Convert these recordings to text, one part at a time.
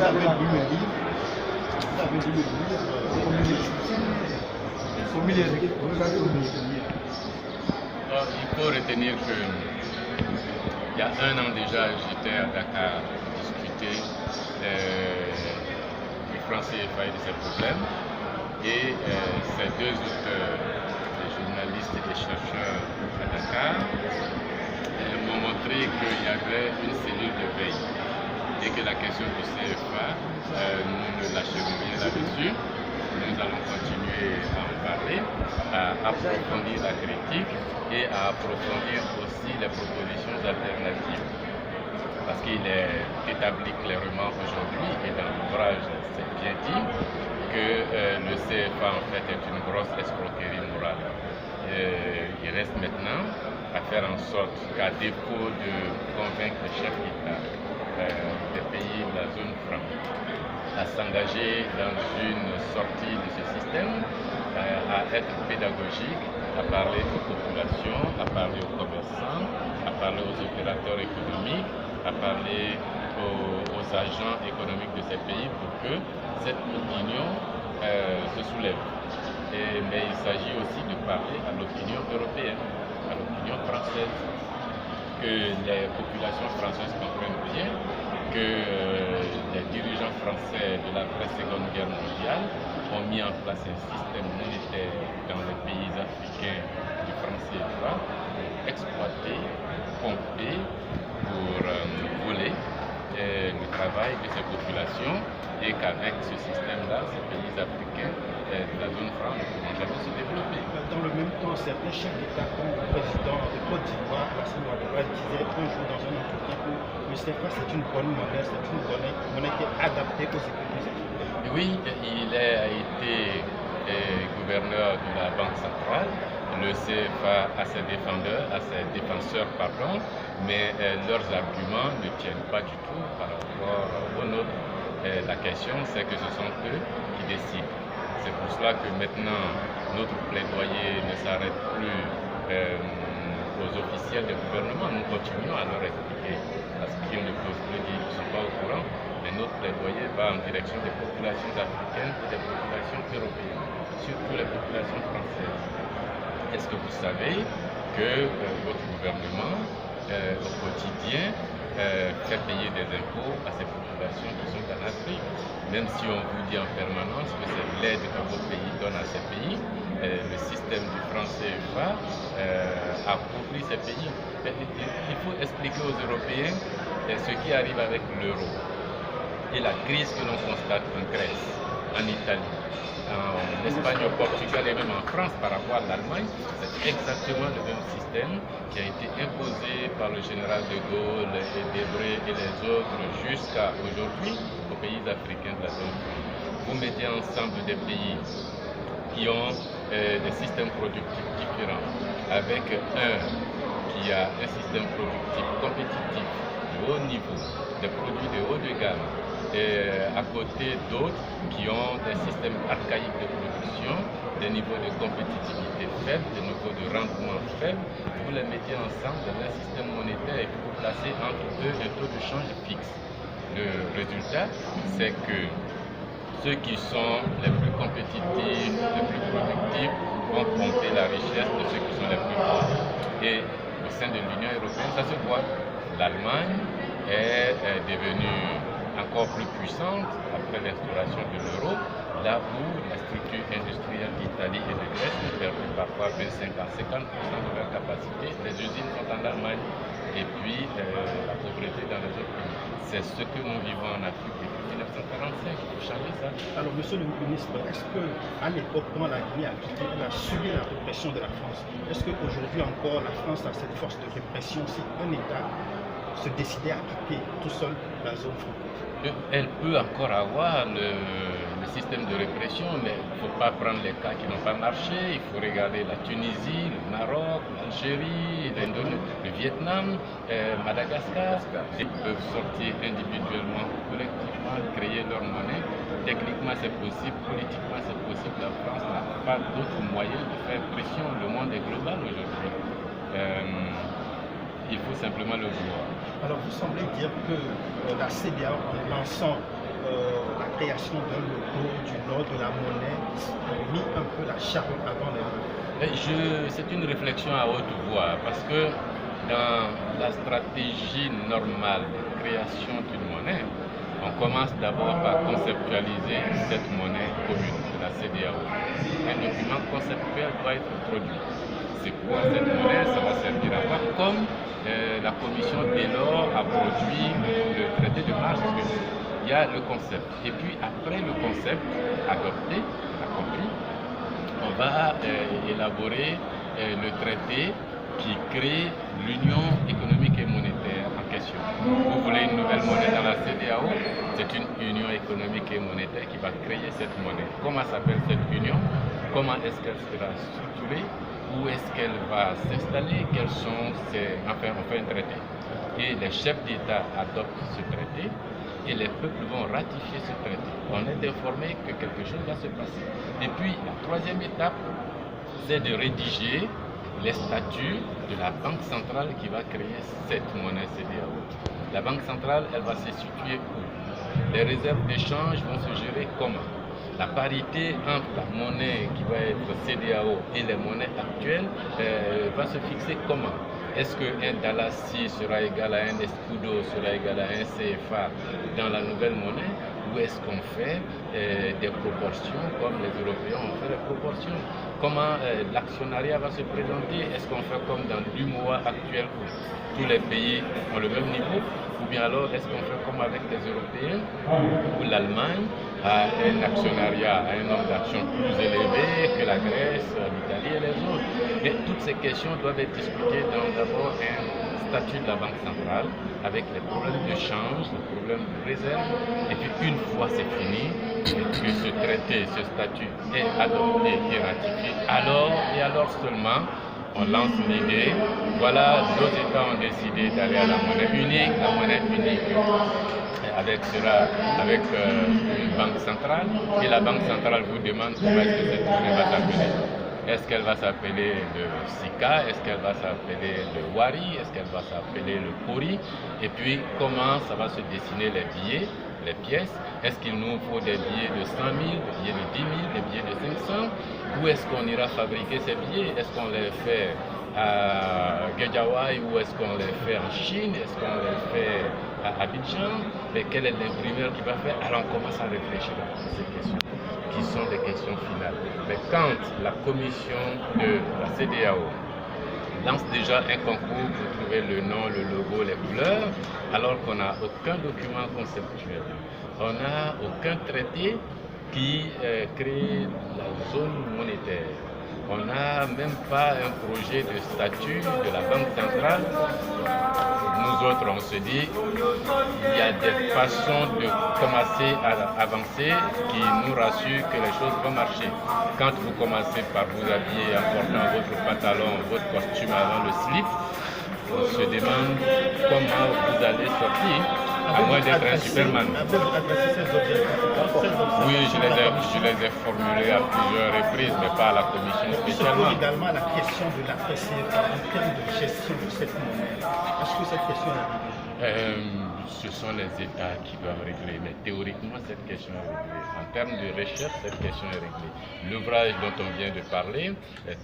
avez lu le livre, il faut retenir que il y a un an déjà, j'étais à Dakar discuter du franc CFA et de ses problèmes. Et ces deux auteurs, des journalistes et des chercheurs à Dakar, m'ont montré qu'il y avait une cellule de veille et que la question du CFA, nous ne lâcherons rien là-dessus. Nous allons continuer à en parler, à approfondir la critique et à approfondir aussi les propositions alternatives. Parce qu'il est établi clairement aujourd'hui, et dans l'ouvrage c'est bien dit, que le CFA en fait est une grosse escroquerie morale. Il reste maintenant à faire en sorte qu'à défaut de convaincre les chefs d'État des pays de la zone franc à s'engager dans une sortie de ce système, à être pédagogique, à parler aux populations, à parler aux commerçants, à parler aux opérateurs économiques, à parler aux agents économiques de ces pays pour que cette opinion se soulève. Mais il s'agit aussi de parler à l'opinion européenne, à l'opinion française, que les populations françaises comprennent bien que les dirigeants français de l'après-seconde guerre mondiale ont mis en place un système monétaire dans les pays africains du franc CFA pour exploiter, pomper, pour voler le travail de ces populations et qu'avec ce système-là, ces pays africains de la zone franc ne pourront jamais se développer. Dans le même temps, certains chefs d'État comme le président de Côte d'Ivoire, Alassane Ouattara, disait un jour dans un entretien que le CFA c'est une bonne monnaie, c'est une monnaie qui est adaptée aux économies africaines. Oui, il a été gouverneur de la Banque centrale. Le CFA a ses défenseurs, mais leurs arguments ne tiennent pas du tout par rapport aux nôtres. La question, c'est que ce sont eux qui décident. C'est pour cela que maintenant, notre plaidoyer ne s'arrête plus aux officiels du gouvernement. Nous continuons à leur expliquer, parce qu'ils ne peuvent plus dire qu'ils ne sont pas au courant, mais notre plaidoyer va en direction des populations africaines et des populations européennes, surtout les populations françaises. Est-ce que vous savez que votre gouvernement, au quotidien, fait payer des impôts à ces populations qui sont en Afrique, même si on vous dit en permanence que c'est l'aide que vos pays donnent à ces pays, le système du franc CFA appauvrit ces pays. Il faut expliquer aux Européens ce qui arrive avec l'euro et la crise que l'on constate en Grèce, en Italie, en Espagne, au Portugal et même en France par rapport à l'Allemagne. C'est exactement le même système qui a été imposé par le général de Gaulle et Debré et les autres jusqu'à aujourd'hui aux pays africains de la zone. Vous mettez ensemble des pays qui ont des systèmes productifs différents, avec un qui a un système productif compétitif de haut niveau, des produits de haut de gamme, et à côté d'autres qui ont des systèmes archaïques de production, des niveaux de compétitivité faibles, des niveaux de rendement faibles. Vous les mettez ensemble dans un système monétaire et vous placez entre eux un taux de change fixe. Le résultat, c'est que ceux qui sont les plus compétitifs, les plus productifs, vont pomper la richesse de ceux qui sont les plus pauvres. Et au sein de l'Union européenne, ça se voit. L'Allemagne est devenue encore plus puissante après l'instauration de l'euro, là où la structure industrielle d'Italie et de Grèce ont perdu parfois 25 à 50% de leur capacité. Les usines sont en Allemagne et puis la pauvreté dans les autres pays. C'est ce que nous vivons en Afrique depuis 1945. Il faut changer ça. Alors, monsieur le ministre, est-ce qu'à l'époque, quand la Guinée a subi la répression de la France, est-ce qu'aujourd'hui encore la France a cette force de répression si un État se décider à quitter tout seul la zone francophone? Elle peut encore avoir le système de répression, mais il ne faut pas prendre les cas qui n'ont pas marché. Il faut regarder la Tunisie, le Maroc, l'Algérie, le Vietnam, Madagascar. Ils peuvent sortir individuellement, collectivement, créer leur monnaie. Techniquement, c'est possible. Politiquement, c'est possible. La France n'a pas d'autre moyen de faire pression. Le monde est global aujourd'hui. Il faut simplement le vouloir. Alors vous semblez dire que la CEDEAO, en lançant la création d'un logo, du nom, de la monnaie, a mis un peu la charrue avant les bœufs? C'est une réflexion à haute voix parce que dans la stratégie normale de création d'une monnaie, on commence d'abord par conceptualiser cette monnaie commune, la CEDEAO. Un document conceptuel doit être produit. C'est quoi cette monnaie? Ça va servir à quoi? Comme la commission Taylor a produit le traité de Maastricht. Il y a le concept. Et puis après le concept adopté, accompli, on va élaborer le traité qui crée l'union économique et monétaire en question. Vous voulez une nouvelle monnaie dans la CEDEAO? C'est une union économique et monétaire qui va créer cette monnaie. Comment s'appelle cette union? Comment est-ce qu'elle sera structurée? Où est-ce qu'elle va s'installer? Quels sont ses... Enfin, on fait un traité. Et les chefs d'État adoptent ce traité et les peuples vont ratifier ce traité. On est informé que quelque chose va se passer. Et puis, la troisième étape, c'est de rédiger les statuts de la banque centrale qui va créer cette monnaie CEDEAO. La banque centrale, elle va se situer où? Les réserves d'échange vont se gérer comment? La parité entre la monnaie qui va être CEDEAO et les monnaies actuelles va se fixer comment? Est-ce qu'un Dalasi sera égal à un Escudo, sera égal à un CFA dans la nouvelle monnaie? Ou est-ce qu'on fait des proportions comme les Européens ont fait les proportions? Comment l'actionnariat va se présenter? Est-ce qu'on fait comme dans l'UMOA actuel où tous les pays ont le même niveau? Ou bien alors est-ce qu'on fait comme avec les Européens où l'Allemagne a un actionnariat, a un nombre d'actions plus élevé que la Grèce, l'Italie et les autres? Mais toutes ces questions doivent être discutées dans d'abord un statut de la Banque centrale avec les problèmes de change, les problèmes de réserve. Et puis une fois c'est fini, que ce traité, ce statut est adopté et ratifié, alors seulement on lance l'idée. Voilà, nos États ont décidé d'aller à la monnaie unique avec une banque centrale, et la banque centrale vous demande comment est-ce que cette monnaie va s'appeler. Est-ce qu'elle va s'appeler le Sika? Est-ce qu'elle va s'appeler le Wari? Est-ce qu'elle va s'appeler le Kori? Et puis comment ça va se dessiner les billets, les pièces? Est-ce qu'il nous faut des billets de 100 000, des billets de 10 000, des billets de 500? Où est-ce qu'on ira fabriquer ces billets? Est-ce qu'on les fait à Guédiawaye ou est-ce qu'on les fait en Chine? Est-ce qu'on les fait à Abidjan? Mais quel est l'imprimeur qui va faire? Alors on commence à réfléchir à ces questions, qui sont des questions finales. Mais quand la commission de la CEDEAO lance déjà un concours pour trouver le nom, le logo, les couleurs, alors qu'on n'a aucun document conceptuel, on n'a aucun traité qui crée la zone monétaire. On n'a même pas un projet de statut de la Banque centrale. Nous autres, on se dit, il y a des façons de commencer à avancer qui nous rassurent que les choses vont marcher. Quand vous commencez par vous habiller en portant votre pantalon, votre costume avant le slip, on se demande comment vous allez sortir, à moins d'être un Superman. Oui, je les ai formulés à plusieurs reprises, mais pas à la commission spécialement. Se pose également la question de la PCFA en termes de gestion de cette monnaie. Est-ce que cette question est réglée? Ce sont les États qui doivent régler, mais théoriquement cette question est réglée. En termes de recherche, cette question est réglée. L'ouvrage dont on vient de parler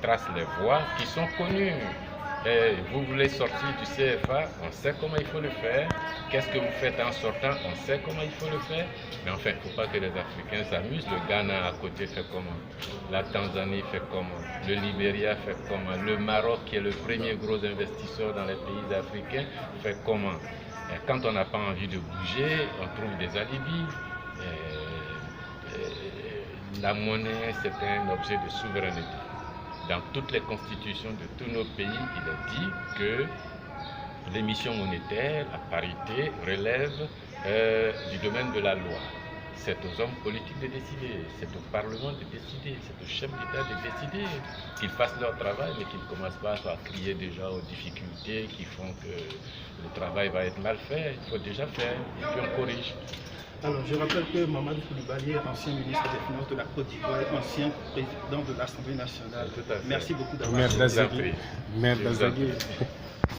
trace les voies qui sont connues. Vous voulez sortir du CFA, on sait comment il faut le faire. Qu'est-ce que vous faites en sortant, on sait comment il faut le faire. Mais enfin, il ne faut pas que les Africains s'amusent. Le Ghana à côté fait comment? La Tanzanie fait comment? Le Libéria fait comment? Le Maroc, qui est le premier gros investisseur dans les pays africains, fait comment? Quand on n'a pas envie de bouger, on trouve des alibis. La monnaie, c'est un objet de souveraineté. Dans toutes les constitutions de tous nos pays, il est dit que l'émission monétaire, la parité, relève du domaine de la loi. C'est aux hommes politiques de décider, c'est au Parlement de décider, c'est aux chefs d'État de décider, qu'ils fassent leur travail, mais qu'ils ne commencent pas à crier déjà aux difficultés qui font que le travail va être mal fait. Il faut déjà faire, et puis on corrige. Alors, je rappelle que Mamadou Coulibaly est ancien ministre des Finances de la Côte d'Ivoire et ancien président de l'Assemblée nationale. Merci beaucoup d'avoir été. Maire d'Azagui.